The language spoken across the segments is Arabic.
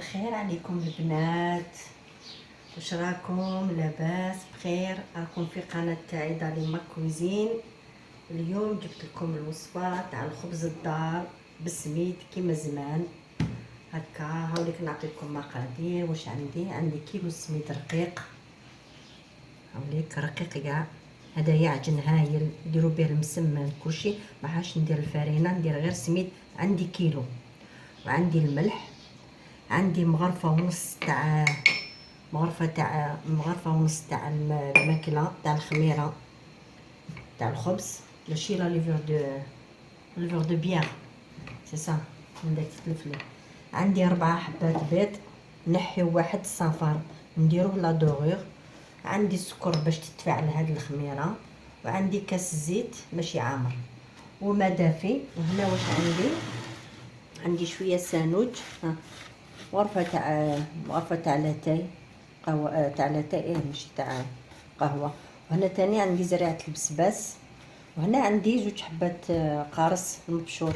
الخير عليكم البنات. واش راكم؟ لاباس بخير؟ راكم في قناه تاعي داليما كوزين. اليوم جبت لكم الوصفه تاع الخبز الدار بالسميد كيما زمان هكا. هاوليك نعطيكم مقادير. واش عندي كيلو سميد رقيق، هاوليك رقيق كاع. هذا يعجن هايل، ديروا به المسمن كلشي. ما عادش ندير الفرينه، ندير غير سميد. عندي كيلو. وعندي الملح، عندي مغرفه ونص تاع الماكله تاع الخميره تاع الخبز، ماشي لا ليفور دو بيان سي سا من داك الفلفل. عندي 4 حبات بيض، نحيو واحد الصفار نديروه لا دوغور. عندي السكر باش تتفاعل هاد الخميره، وعندي كاس زيت ماشي عامر وما دافي. وهنا واش عندي شويه سانوج، غرفه تاع لاتاي قهوه، تاع لاتاي ماشي تاع قهوه. وهنا تاني عندي زريعه البسباس. وهنا عندي 2 حبات قارص مبشور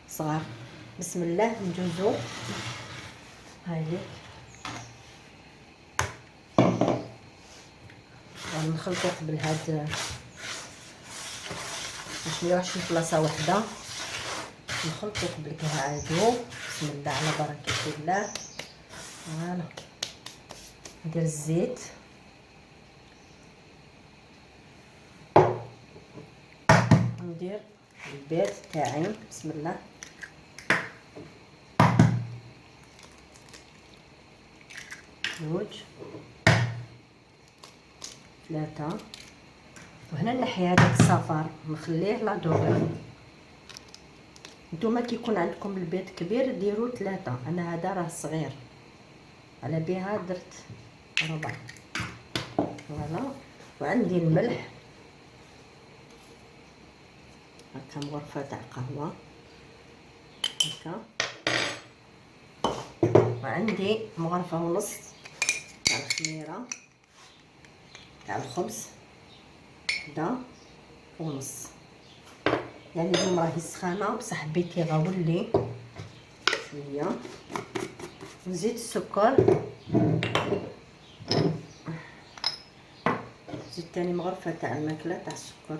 صغار. بسم الله ندوزو. هاي نخلطو قبل هاد باش ميروحش في بلاصه وحده. نخلطو قبل كهادو. بسم الله على بركه الله. فوالا ندير الزيت، ندير البيض تاعي. بسم الله. جوج 3. وهنا نحي هذاك الصفار نخليه لا دوغ. نتوما كي يكون عندكم البيض كبير ديروا 3، انا هذا راه صغير على بها درت 4. فوالا. وعندي الملح هكا مغرفه تاع قهوه هكا. وعندي مغرفه ونص تاع الخميره تاع الخبز، دا ونص. يعني اليوم راهي سخانه بصح بيتي غاولي شويه. نزيد السكر، زيد تاني مغرفه تاع الماكله تاع السكر.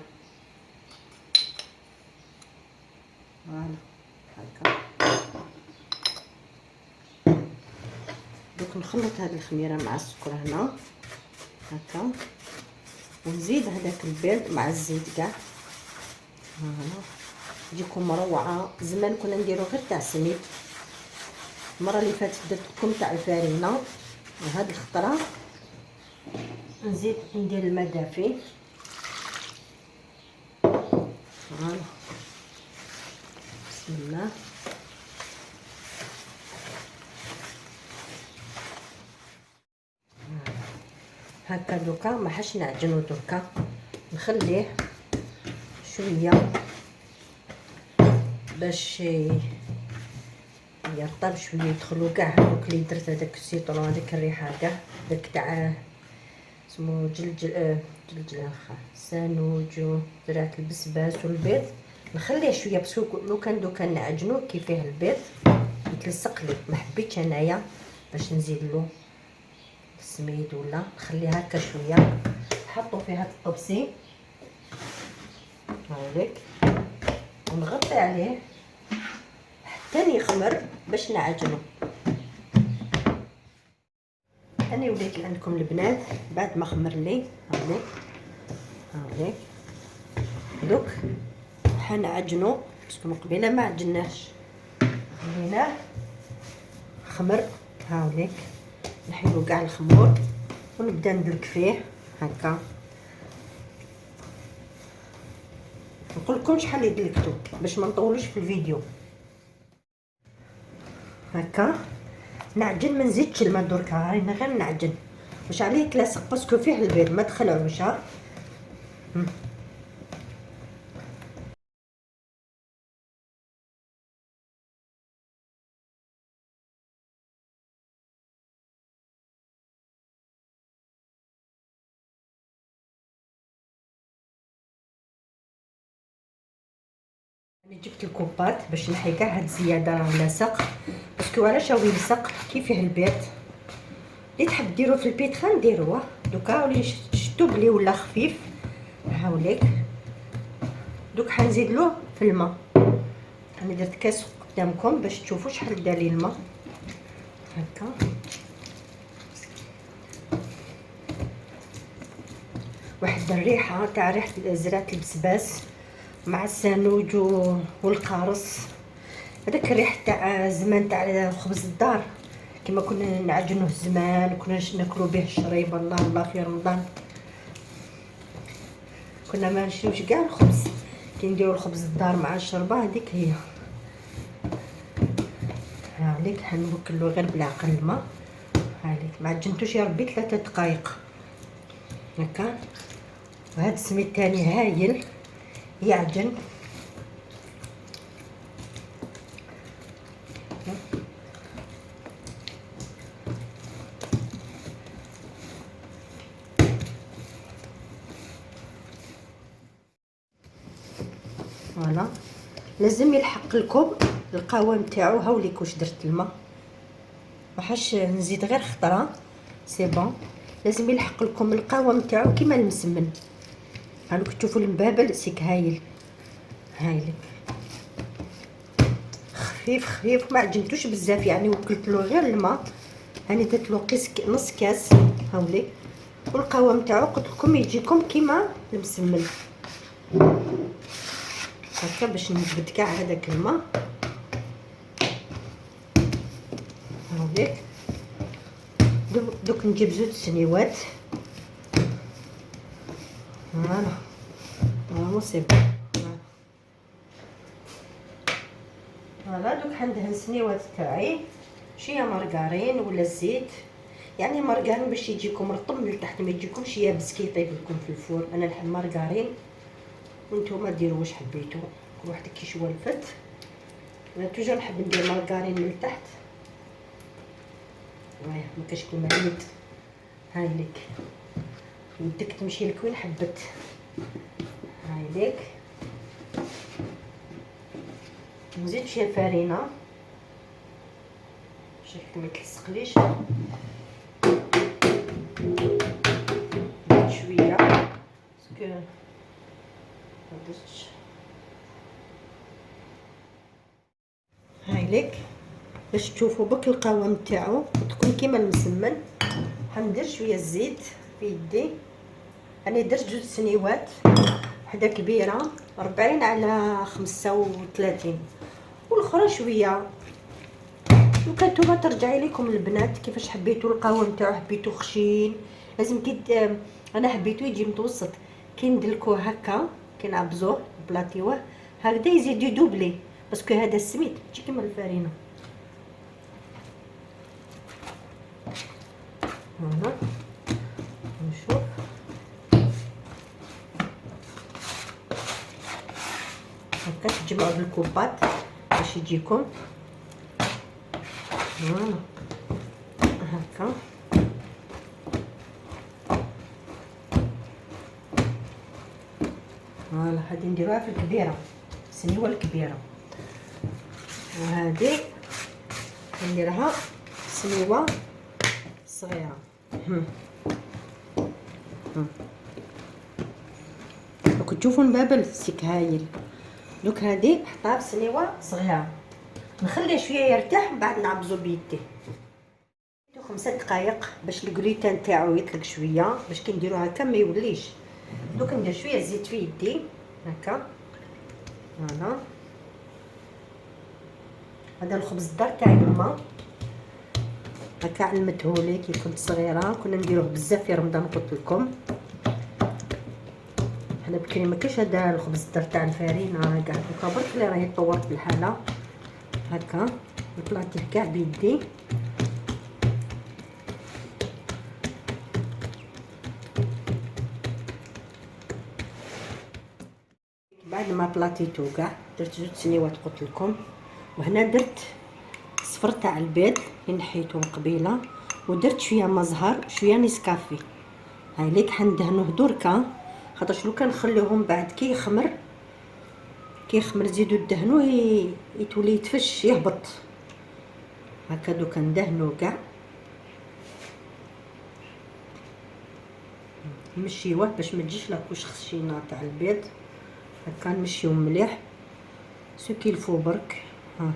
فوالا هكا. دوك نخلط هذه الخميره مع السكر هنا هكا، ونزيد هذاك البيض مع الزيت كاع. ها تجيكم روعه. زمان كنا نديرو غير تاع سميد، المره اللي فاتت درت لكم تاع الفرينه. وهاد الخطره نزيد ندير الماء دافي. فوالا بسم الله. هكا دوكا ما حاش نعجنو. دوكا نخليه شويه باش يرطب شويه، يدخلوا كاع هذوك اللي درت، هذاك السيترون، هذيك الريحه كاع داك تاع سمو جلجل سانوج وزرعه البسباس والبيض. نخليه شويه باسكو لو كان دوكا نعجنو كي فيه البيض يتلصق لي. ما حبيتش انايا باش نزيد له السميد ولا نخليه هكا شويه. نحطو فيه هاد الطبسي هاوليك ونغطي عليه حتى يخمر باش نعجنو. انا وليت عندكم البنات بعد ما خمر لي هاوليك دوك حنعجنو باسكو من قبيله ما عجناش، خليناه خمر. هاوليك نحيلو كاع الخمور ونبدا ندلك فيه هكا. نقول لكم شحال اللي دلكتو باش ما نطولوش في الفيديو. هكا نعجن، ما نزيدش الماء دركا، راني غير نعجن. واش عليه تلاصق باسكو فيه البيض ما تخلعوش. ها جبت الكوبات باش نحي كاع هاد الزياده راه لاصق، باسكو علاش راهو يلصق كي فيه البيض. اللي تحب ديروه في البيت نديروه دوكا، ولي شفتو بلي ولا خفيف هاوليك. دوك حنزيدلوه في الماء. انا درت كاس قدامكم باش تشوفوا شحال دار لي الماء هكا. واحد الريحه تاع ريحه زرعه البسباس مع السانوج والقارص. هذاك الريح تاع زمان تاع خبز الدار كما كنا نعجنوه زمان، كنا ناكلو به الشريب. الله في رمضان كنا ما نشريوش كاع الخبز، كي نديرو الخبز الدار مع الشربه هذيك هي. هاوليك حنبكلو غير بالعقل الماء. هاوليك ما عجنتوش يا ربي 3 دقائق هكا. وهذا السميد تاني هايل يعجن. فوالا لازم يلحق لكم القوام تاعو. هاوليك واش درت الماء، ما حاش نزيد غير خطره سي بون. لازم يلحق لكم القوام تاعو كيما المسمن. هاوليك تشوفوا المبابل سيك هايل. هايلك خفيف خفيف، ما عجنتوش بزاف يعني، وكلت له غير الماء. هاني درت له قيس نص كاس هاوليك. والقوام تاعو قلت لكم يجيكم كيما المسمن هكا باش نجبد كاع هذاك الماء. هاوليك دوك نجيب 2 سنيوات. فوالا سي بون. فوالا دوك حندهن سنيوات تاعي شويه مارغرين ولا زيت، يعني مارغرين باش يجيكم رطب من التحت، ما يجيكمش يابس كي يطيب لكم في الفور. انا نحب مارغرين وانتوما ديروا واش حبيتو، كل واحد كي شوالفت. انا توجور نحب ندير مارغرين من التحت. واه ما كاش كيما اليد. هايليك يدك تمشي لك وين حبت. هايليك نزيد شويه فرينه باش ما يتلصقليش. شويه باسكو ما درتش. هايليك باش تشوفوا بك القوام تاعو تكون كيما المسمن. حندير شويه الزيت في يدي. انا درت 2 سنيوات، وحده كبيره 40 على 35 والاخرى شويه. وكنتوما ترجعي لكم البنات كيفاش حبيتوا القوام تاعو. حبيتو خشين لازم كي انا حبيتو يجي متوسط. كي ندلكوه هكا كي نعبزوه بلاطيوه هكذا يزيد يدوبلي، باسكو هذا السميد ماشي كيما الفرينه. هنا نشوف هكا تجمعوا بالكوبات باش يجيكم. فوالا هكا. فوالا هادي نديروها في الكبيره، السنيوه الكبيره، وهادي نديرها سنيوه صغيره. راكم تشوفوا المبابل سيك هايل. دوك هادي نحطها بسنيوه صغيره، نخليه شويه يرتاح من بعد نعبزو بيدي. 5 دقائق باش الكلوتين تاعو يطلق شويه، باش كي نديرو هكا ما يوليش. دوك ندير شويه زيت في يدي هكا. فوالا هذا الخبز الدار تاعي الماء هكا علمتهولي كي كنت صغيره. كنا نديروه بزاف في رمضان قلت لكم. حنا بكري ما كاش هذا الخبز الدار تاع الفرينه كاع. دوكا برك اللي راهي تطورت بالحاله هكا نطلعتيه كاع بيدي. بعد ما بلاطيتو كاع درت 2 سنيوات قلت لكم. وهنا درت صفر تاع البيض اللي نحيته قبيله، ودرت شويه مزهر شويه نسكافي. هايليك حندهنوه دركا خاطرش لو كان نخليوهم بعد كي يخمر كيخمر تزيدو دهنوه يتولي يتفش يهبط هكا. دوكا ندهنو كاع نمشيوه باش ما تجيش لاكوش خشينه تاع البيض. هكا نمشيو مليح سو كيلفو برك. ها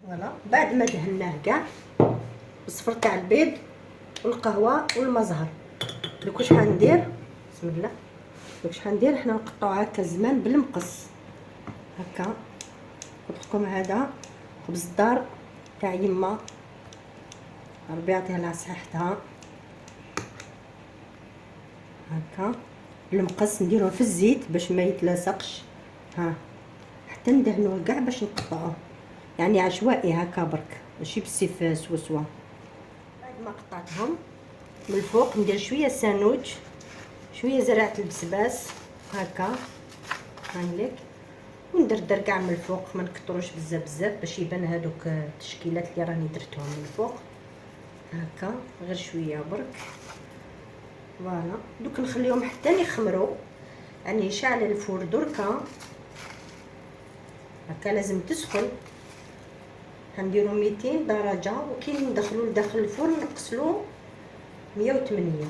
فوالا. بعد ما دهناه كاع بالصفر تاع البيض والقهوه والمزهر، دوك واش حندير؟ بسم الله. دوك واش حندير؟ حنا نقطعو هكا زمان بالمقص هكا. قلت لكم هذا خبز الدار تاع يما، ربي يعطيها لها صحتها. هكا بالمقص نديروه في الزيت باش ما يتلاصقش. ها حتى ندهنوه كاع باش نقطعوه، يعني عشوائي هكا برك، ماشي بالسيف سوسوا. بعد ما قطعتهم من الفوق ندير شويه سانوج، شويه زرعه البسباس هكا هانليك، وندردر كاع من الفوق، ما نكثروش بزاف باش يبان هذوك التشكيلات اللي راني درتهم من الفوق هكا، غير شويه برك. فوالا. دوك نخليهم حتى يخمروا، يعني شعل الفور دركا هكا لازم تسخن. هنديرو 200 درجه، وكي ندخلو لداخل الفرن نقصلو 180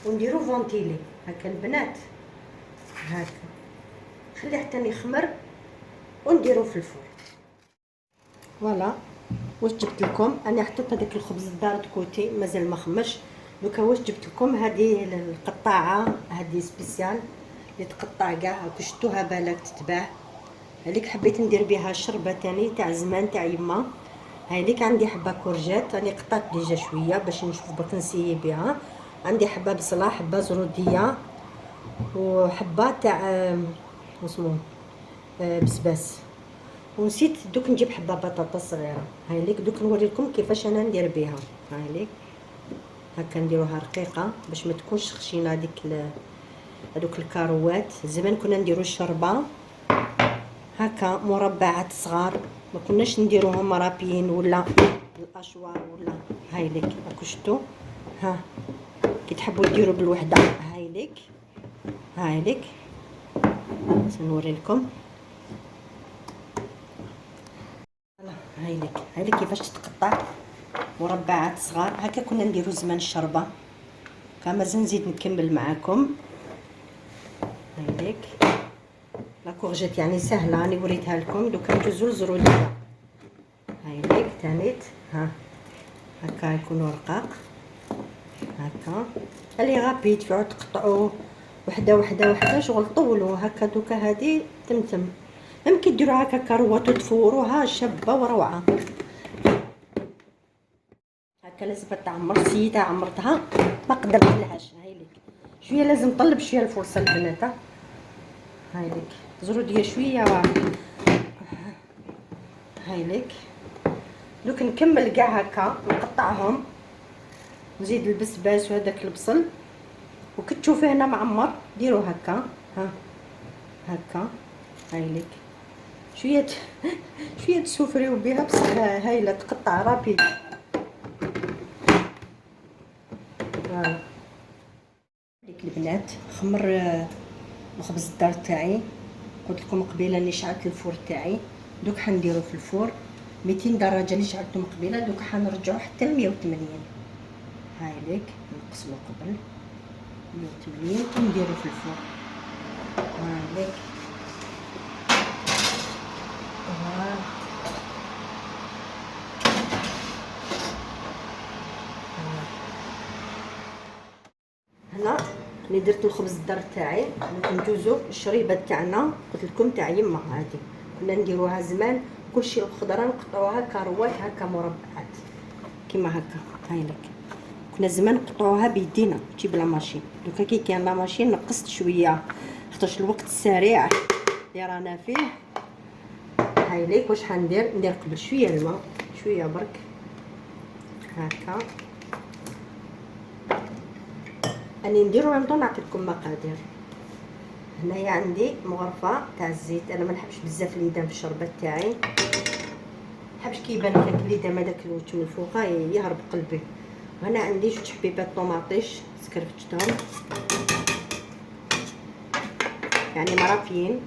ونديرو فونتيلي هكا البنات هكا. خليه حتى يخمر ونديرو في الفرن. فوالا. واش جبت لكم؟ انا حطيت هذاك الخبز الدار كوتي مازال ما خمش. دوكا واش جبت لكم؟ هذه القطاعه هذه سبيسيال اللي تقطع كاع، شفتوها بالك تتباع. هذيك حبيت ندير بها شربه تاني تاع زمان تاع يما. هذيك عندي حبه كورجيت راني قطعت ديجا شويه باش نشوف برك نسيي بها. عندي حبه بصله، حبه زروديه، وحبه تاع اسمو بسباس. ونسيت دوك نجيب حبه بطاطا صغيره. هاي ليك دوك نوري لكم كيفاش انا ندير بها. هاي ليك هكا نديروها رقيقه باش ما تكونش خشينه هذوك الكاروات. زمان كنا نديرو الشربه هكا مربعات صغار، ما كناش نديروهم مرابيين ولا الاشوار ولا. هاي ليك راكو شفتوا. ها كي تحبوا ديروا بالوحده. هاي ليك هاي ليك سنوري لكم. هاي ليك هاي ليك كيفاش تتقطع مربعات صغار هكا. كنا نديرو زمان الشربه. مازال نزيد نكمل معاكم. هاي ليك لا كورجيت يعني سهله راني وريتها لكم. دوكا ندوزو للزروديه. هاي ليك تانيت. ها هكا يكونوا رقاق هكا. اللي غابيد تعود تقطعوه وحده وحده وحده شغل طولوا هكا. دوكا هذه تمتم. ممكن ديروا هكا كروات وتفوروها شابه وروعه هكا. لازم تعمر سيده عمرتها ما قدرتلهاش. هاي ليك شويه لازم نطلب شويه الفرصه البنات. هاي ليك زروديه شويه هاي ليك. دوك نكمل كاع هكا نقطعهم، نزيد البسباس وهذاك البصل، وكي تشوفيه هنا معمر ديروا هكا. ها هكا. هاي ليك شويه شويه تسوفريو بها بصح هايله تقطع رابيد. فوالا ليك البنات خمر الخبز الدار تاعي. قلت لكم قبيله اللي شعلت الفور تاعي. دوك حنديرو في الفور 200 درجه اللي شعلتهم قبيله. دوك حنرجعو حتى ل 180. هاي ليك نقسمو قبل 180 ونديرو في الفور. هاي ليك هنا اللي درت الخبز الدار تاعي. ندوزو الشريبه تاعنا قلت لكم تاع يما. هذه كنا نديروها زمان كلشي الخضره نقطعوها كروات هكا مربعات كيما هكا. هاي لك كنا زمان نقطعوها بيدينا تجي بلا ماشين. دوكا كي كان لا ماشين نقصت شويه خاطرش الوقت السريع اللي رانا فيه. هاي ليك واش حندير؟ ندير قبل شويه الماء شويه برك هكا. اني نديرو رمضان نعطيكم مقادير. هنايا عندي مغرفه تاع الزيت. انا ما نحبش بزاف ليدان في الشربات تاعي، ما نحبش كيبان هكاك ليدان هذاك الوجه من الفوق يهرب قلبي. وهنا عندي 2 حبيبات طوماطيش سكرفتهم يعني مرافيين.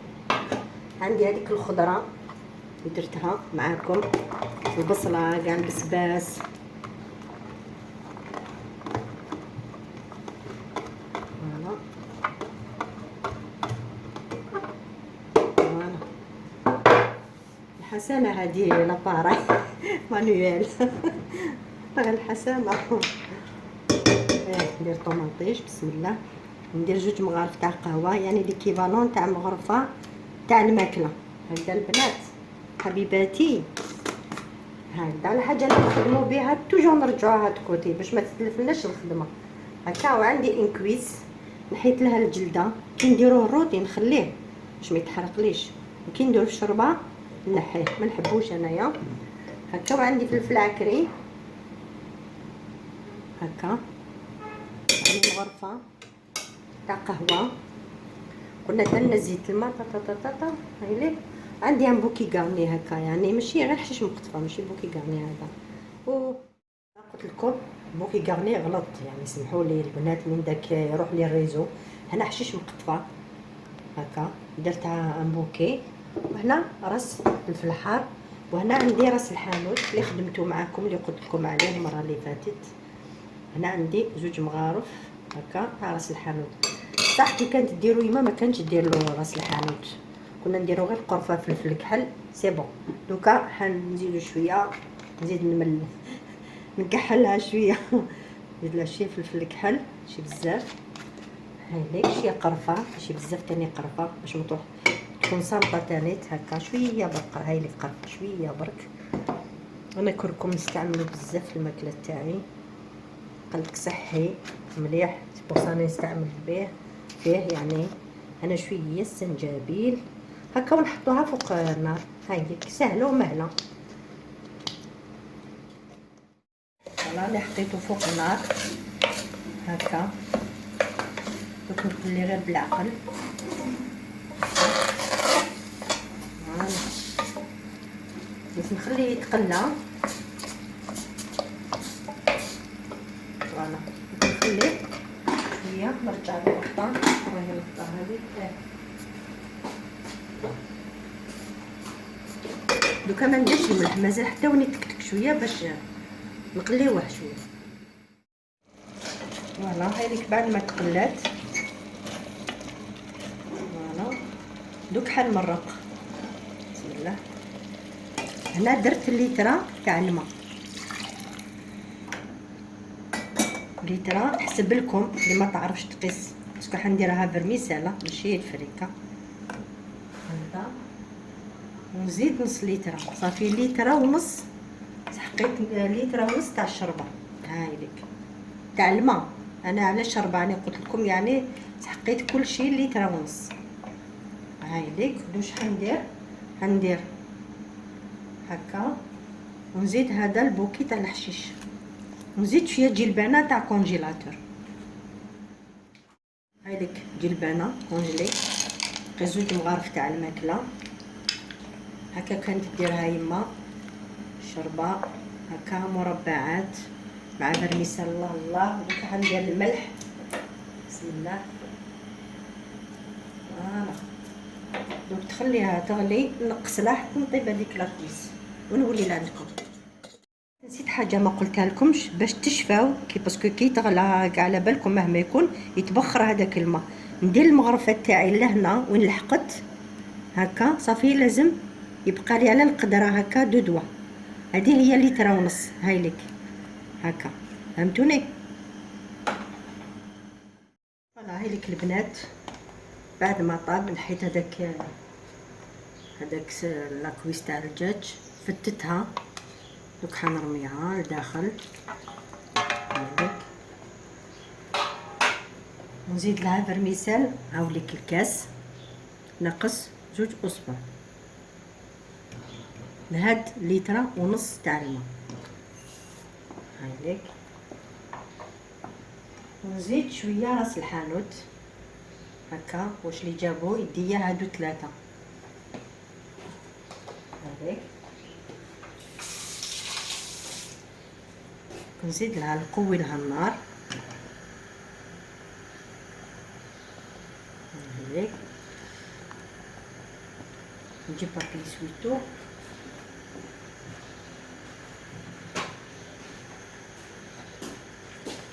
عندي هذيك الخضره اللي درتها معاكم، البصله كاع البسباس. فوالا الحسنه هذه لاباراي مانويل غير الحسنه. ندير طوماطيش بسم الله. ندير 2 مغارف تاع قهوه يعني ليكيفالون تاع مغرفه تاع الماكله. هكذا البنات حبيباتي، هكذا الحاجه اللي نخدموا بها توجور نرجعوها كوتي باش ما تتلفناش الخدمه. هكا وعندي انكويس نحيت لها الجلده، كي نديروه الروتي نخليه باش ما يتحرقليش، وكي نديرو الشوربه نحيه ما نحبوش انايا. هكا وعندي فلفل عكري هكا، عندي مغرفه تاع قهوه. قلنا درنا زيت الماء طا هايلي. عندي ان بوكي غارني هكا يعني ماشي غير حشيش مقطفه، ماشي بوكي غارني هذا. و قلت لكم بوكي غارني غلط يعني، سمحوا لي البنات من داك يروح لي الريزو. هنا حشيش مقطفه هكا درتها ان بوكي، وهنا راس فلفل حار، وهنا عندي راس الحانوت اللي خدمته معاكم اللي قلت لكم عليه المره اللي فاتت. هنا عندي 2 مغارف هكا تاع راس الحانوت. صح كي كانت ديروا يما ما كانش دير له راس الحانوت، كنا نديرو غير قرفه فلفل كحل سي بون. دوكا حنزيدو شويه، نزيد نكحلها شويه نزيد لها شويه فلفل كحل ماشي بزاف، هايليك شويه قرفه ماشي بزاف تاني قرفه باش ما تروح تكون سلطه تانيت هكا شويه برك. هايليك قرفه شويه برك. انا كركم نستعملو بزاف في الماكله تاعي، قلك صحي مليح بوصاني نستعمل فيه يعني. انا شويه السنجابيل هكا ونحطوها فوق النار. هايليك سهله ومهله. فوالا اللي حطيته فوق النار هكا. دوك نخليه غير بالعقل. بس نخليه يتقلى. فوالا نخليه شويه نرجع للقطه. وهي القطه هذه دوكا ما نديرش الملح مازال حتى وني تكتك شويه باش نقليوه شويه. فوالا هايليك بعد ما تقلات فوالا دوك حنمرق بسم الله. هنا درت الليتره تاع الماء، ليتره تحسب لكم اللي ما تعرفش تقيس باسكو حنديرها فرميساله ماشي الفريكه هكذا. ونزيد نص ليتره صافي ليتره ونص. حقيت ليتره ونص تاع الشربه هايليك تاع الماء. انا على الشربه انا قلت لكم يعني حقيت كل شيء ليتره ونص. هايليك واش حندير هكا. ونزيد هذا البوكي تاع الحشيش، ونزيد شويه جلبانه تاع كونجيلاتور. هايليك جلبانه كونجلي غير 2 مغارف تاع الماكله هكا كانت ديرها يما شربه هكا مربعات مع برميسال. الله الله. ودوك حندير الملح بسم الله. فوالا دوك تخليها تغلي نقص لها حتى نطيب هذيك لاكويس ونولي لعندكم. نسيت حاجه ما قلتها لكمش باش تشفاو كي باسكو كي تغلى كاع على بالكم مهما يكون يتبخر هذاك الماء. ندير المغرفه تاعي لهنا وين لحقت هكا صافي لازم يبقى لي على القدره هكا 2 دوا. هذه هي لتر ونص هايليك هكا فهمتوني. فوالا هايليك البنات بعد ما طاب نحيت هذاك لاكويس تاع الدجاج فتتها دوك حنرميها لداخل هايليك. ونزيد لها فرميسال هاوليك الكاس ناقص 2 اصبع لهاد لتر ونص تاع الماء هايليك. ونزيد شويه راس الحانوت هكا واش اللي جابو يديا هادو 3 هايليك. نزيد لها نقوي لها النار هيك. نجيب بابي سويتو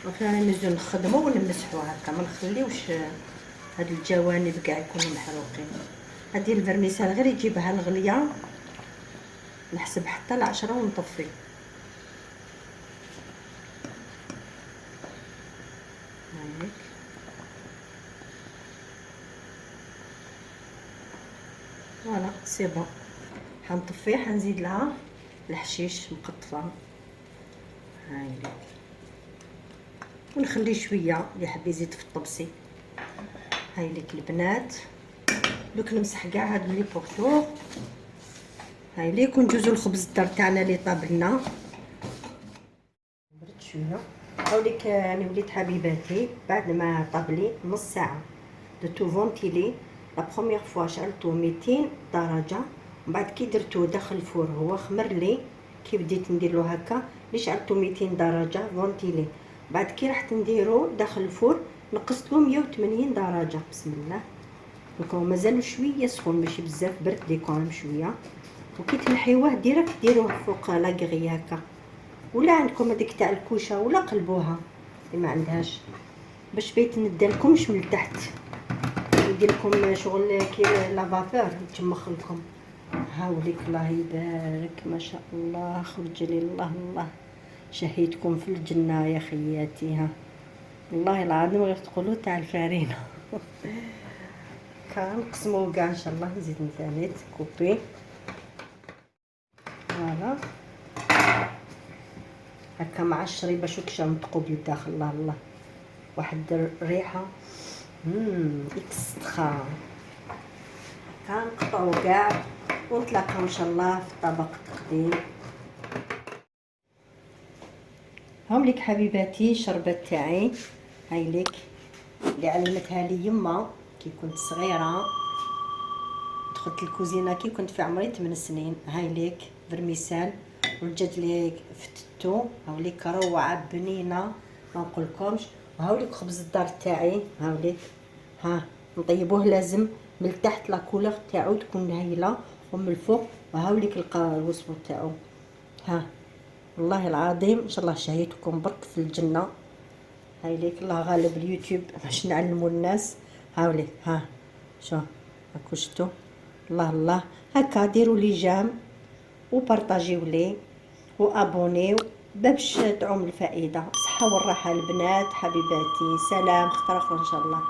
وفينا نزيدو نخدمو ونمسحو هكا، ما نخليوش هاد الجوانب كاع يكونوا محروقين. هادي الفرميسال غير يجيبها الغليه، نحسب حتى ل10 ونطفي. هيك فوالا سي بون. حنطفيه، حنزيد لها الحشيش مقطفه هايليك، ونخلي شويه اللي حاب يزيد في الطبسي. هايليك البنات، دوك نمسح كاع هاد لي بورتور هايليك، ونجوزو الخبز الدار تاعنا اللي طاب لنا برد شويه. هاوليك انا وليت حبيباتي بعد ما طاب لي نص ساعه درتو فونتيلي. لا بروميير فوا شعلتو 200 درجه، ومن بعد كي درتو داخل الفور هو خمر لي، كي بديت ندير له هكا لي شعلتو 200 درجه فونتيلي. بعد كي رحت نديرو داخل الفور نقصت له 180 درجه. بسم الله. دونك مازال شويه سخون ماشي بزاف، برد ليكم شويه. وكي تنحيوه ديريكت ديروه فوق لاكغي هكا، ولا عندكم هذيك تاع الكوشه ولا قلبوها اللي ما عندهاش، باش بيت ندالكمش من التحت يدير لكم شغل كي لافافور يتمخ لكم. هاوليك الله يبارك ما شاء الله، خرج لي الله الله، شهيتكم في الجنه يا خياتي. ها والله العظيم غير تقولوا تاع الفارينه. كنقسمو كاع ان شاء الله. نزيد ثاني كوبي فوالا هكا مع الشريبه. شو كشا متقوب للداخل الله الله، واحد الريحه اكسترا. كنقطعو كاع ونتلاقاو ان شاء الله في طبق التقديم. هاهم ليك حبيباتي الشربات تاعي، هاي ليك اللي علمتها لي يما كي كنت صغيره. دخلت الكوزينه كي كنت في عمري 8 سنين. هاي ليك فرميسال ورجات لي فتتو، هاو ليك روعه بنينه ما نقولكمش. وهاو ليك خبز الدار تاعي، هاو ليك ها نطيبوه لازم من التحت لا كولور تاعو تكون هايله، ومن الفوق وهاو ليك الوصفه تاعو. ها والله العظيم ان شاء الله شهيتكم برك في الجنه. هاي ليك الله غالب اليوتيوب باش نعلموا الناس. هاو ليك ها شو هاكو شتو الله الله. هكا ديروا لي جام وبارطاجيو لي وابونيو باش تعم الفائده. بصحه والراحه البنات حبيباتي، سلام، خطره ان شاء الله.